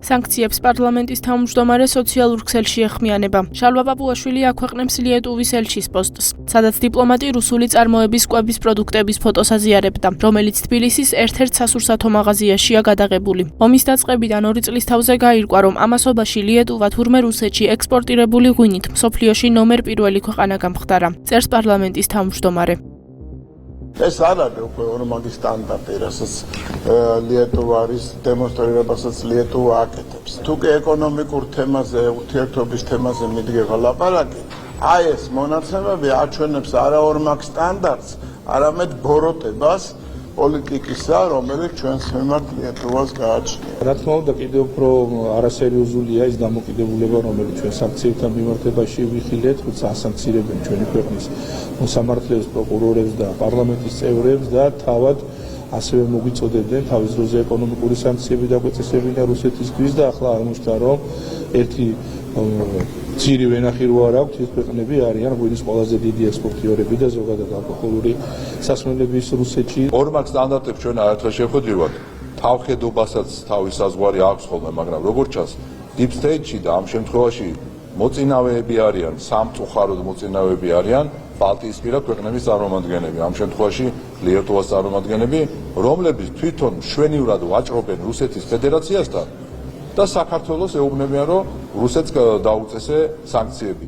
Სანქციებს პარლამენტის თავმჯდომარე სოციალურ ქსელში ეხმიანება. შალვა პაპუაშვილი აქვეყნებს ლიეტუვის ელჩის პოსტს, სადაც დიპლომატი რუსული წარმოების კვების პროდუქტების ფოტოს აზიარებდა, რომელიც თბილისის ერთ-ერთ სასურსათო მაღაზიაშია გადაღებული. ომის დაწყებიდან 2 წლის თავზე გაირკვა, რომ ამასობაში ლიეტუვა თურმე რუსეთში ექსპორტირებული ღვინით მსოფლიოში ნომერ პირველი ქვეყანა გამხდარა. წერს პარლამენტის თავმჯდომარე. ეს არ არის უკვე ორმაგი სტანდარტი, რასაც ლიეტუვა არის დემონსტრირებასაც ლიეტუვა აკეთებს. თუ კი ეკონომიკურ თემაზე, ურთიერთობის თემაზე მიდგება ლაპარაკი, აი ეს მონაცემები აჩვენებს არა ორმაგ სტანდარტს, არამედ ბოროტებას პოლიტიკისა, რომელიც ჩვენს მიმართ ლიეტუვას გააჩნია. რა თქმა უნდა, კიდევ უფრო არასერიოზულია ის დამოკიდებულება, რომელიც ჩვენ სანქციებთან მიმართებაში ვიხილეთ, თუმცა ასანქცირებენ ჩვენი ქვეყნის მოსამართლეებს, პროკურორებს და პარლამენტის წევრებს და თავად ასევე მოგვიწოდებდნენ თავის დროზე ეკონომიკური სანქციები დაგვეწესებინა რუსეთისთვის და ახლა აღმოჩნდა, რომ ერთი ძირი ვენახი რო არ აქვს, ეს ქვეყნები არიან ღვინის ყველაზე დიდი ექსპორტიორები და ზოგადად ალკოჰოლური სასმელების რუსეთში. ორმაგ სტანდარტებს ჩვენ არაერთხელ შევხვედრივად, თავხედობასაც თავის საზღვარი აქვს ხოლმე, მაგრამ როგორც ჩანს, deep state-ში და ამ შემთხვევაში მოწინავეები არიან, სამწუხაროდ მოწინავეები არიან ბალტიისპირა ქვეყნების წარმომადგენლები, ამ შემთხვევაში ლიეტუვას წარმომადგენლები, რომლებიც თვითონ მშვენივრად ვაჭრობენ რუსეთის ფედერაციასთან და საქართველოს ეუბნებიან, რომ რუსეთს დაუწესე სანქციები.